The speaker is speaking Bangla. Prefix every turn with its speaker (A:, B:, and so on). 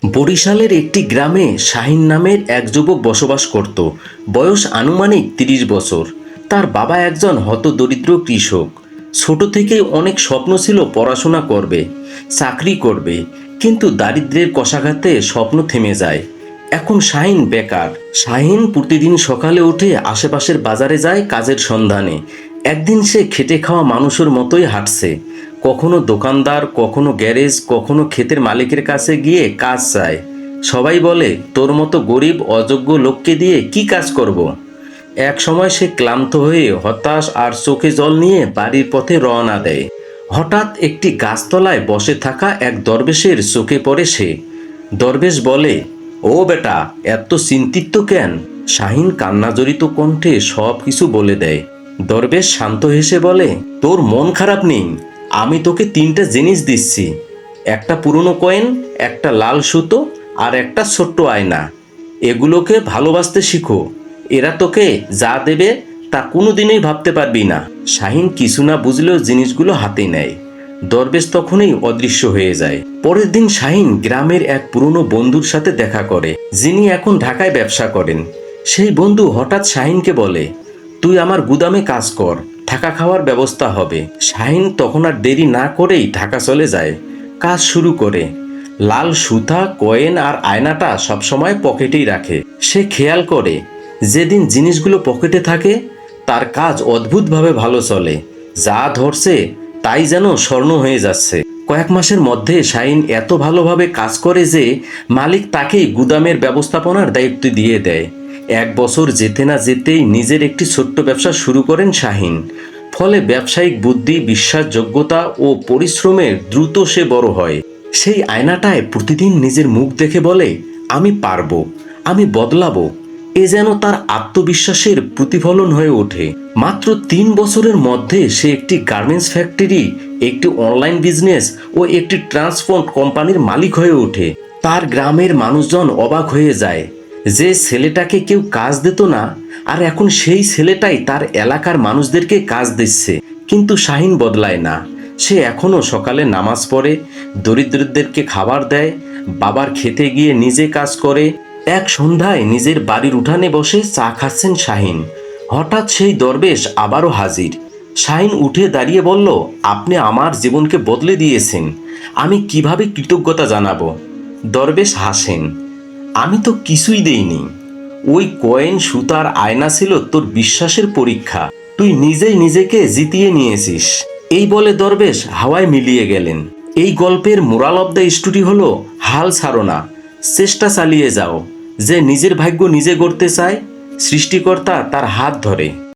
A: বরিশালের একটি গ্রামে শাহিন নামের এক যুবক বসবাস করত। বয়স আনুমানিক ৩০ বছর। তার বাবা একজন হতদরিদ্র কৃষক। ছোট থেকেই অনেক স্বপ্ন ছিল পড়াশোনা করবে, চাকরি করবে, কিন্তু দারিদ্র্যের কশাঘাতে স্বপ্ন থেমে যায়। এখন শাহিন বেকার। শাহিন প্রতিদিন সকালে উঠে আশেপাশের বাজারে যায় কাজের সন্ধানে। একদিন সে খেটে খাওয়া মানুষের মতোই হাঁটছে, কখনো দোকানদার, কখনো গ্যারেজ, কখনো ক্ষেতের মালিকের কাছে গিয়ে কাজ চায়। সবাই বলে, তোর মতো গরিব অযোগ্য লোককে দিয়ে কি কাজ করব। এক সময় সে ক্লান্ত হয়ে হতাশ আর চোখে জল নিয়ে বাড়ির পথে রওনা দেয়। হঠাৎ একটি গাছতলায় বসে থাকা এক দরবেশের চোখে পড়ে সে। দরবেশ বলে, ও বেটা, এত চিন্তিত কেন? শাহিন কান্নাজড়িত কণ্ঠে সব কিছু বলে দেয়। দরবেশ শান্ত হেসে বলে, তোর মন খারাপ নেই, আমি তোকে 3টা জিনিস দিচ্ছি। একটা পুরনো কয়েন, একটা লাল সুতো, আর একটা ছোট্ট আয়না। এগুলোকে ভালোবাসতে শিখো। এরা তোকে যা দেবে তা কোনোদিনই ভাবতে পারবি না। শাহিন কিছু না বুঝলেও জিনিসগুলো হাতে নেয়। দরবেশ তখনই অদৃশ্য হয়ে যায়। পরের দিন শাহিন গ্রামের এক পুরনো বন্ধুর সাথে দেখা করে, যিনি এখন ঢাকায় ব্যবসা করেন। সেই বন্ধু হঠাৎ শাহিনকে বলে, তুই আমার গুদামে কাজ কর, থাকা খাওয়ার ব্যবস্থা হবে। শাহিন তখন আর দেরি না করেই ঢাকা চলে যায়। কাজ শুরু করে। লাল সুতা, কয়েন আর আয়নাটা সবসময় পকেটেই রাখে। সে খেয়াল করে, যেদিন জিনিসগুলো পকেটে থাকে তার কাজ অদ্ভুতভাবে ভালো চলে। যা ধরছে তাই যেন স্বর্ণ হয়ে যাচ্ছে। কয়েক মাসের মধ্যে শাহিন এত ভালোভাবে কাজ করে যে মালিক তাকেই গুদামের ব্যবস্থাপনার দায়িত্ব দিয়ে দেয়। 1 বছর যেতে না যেতেই নিজের একটি ছোট্ট ব্যবসা শুরু করেন শাহিন। ফলে ব্যবসায়িক বুদ্ধি, বিশ্বাসযোগ্যতা ও পরিশ্রমের দ্রুত সে বড় হয়। সেই আয়নাটায় প্রতিদিন নিজের মুখ দেখে বলে, আমি পারবো, আমি বদলাবো। এ যেন তার আত্মবিশ্বাসের প্রতিফলন হয়ে ওঠে। মাত্র 3 বছরের মধ্যে সে একটি গার্মেন্টস ফ্যাক্টরি, একটি অনলাইন বিজনেস ও একটি ট্রান্সপোর্ট কোম্পানির মালিক হয়ে ওঠে। তার গ্রামের মানুষজন অবাক হয়ে যায়। যে ছেলেটাকে কেউ কাজ দিত না, আর এখন সেই ছেলেটাই তার এলাকার মানুষদেরকে কাজ দিচ্ছে। কিন্তু শাহিন বদলায় না। সে এখনও সকালে নামাজ পড়ে, দরিদ্রদেরকে খাবার দেয়, বাবার খেতে গিয়ে নিজে কাজ করে। এক সন্ধ্যায় নিজের বাড়ির উঠানে বসে চা খাচ্ছেন শাহিন। হঠাৎ সেই দরবেশ আবারও হাজির। শাহিন উঠে দাঁড়িয়ে বলল, আপনি আমার জীবনকে বদলে দিয়েছেন, আমি কিভাবে কৃতজ্ঞতা জানাবো? দরবেশ হাসেন, আমি তো কিছুই দেইনি। ওই কয়েন, সুতার আয়না ছিল তোর বিশ্বাসের পরীক্ষা। তুই নিজেই নিজেকে জিতিয়ে নিয়েছিস। এই বলে দরবেশ হাওয়ায় মিলিয়ে গেলেন। এই গল্পের মোরাল অব দ্য স্টোরি হলো, হাল ছাড়ো না, চেষ্টা চালিয়ে যাও। যে নিজের ভাগ্য নিজে গড়তে চায়, সৃষ্টিকর্তা তার হাত ধরে।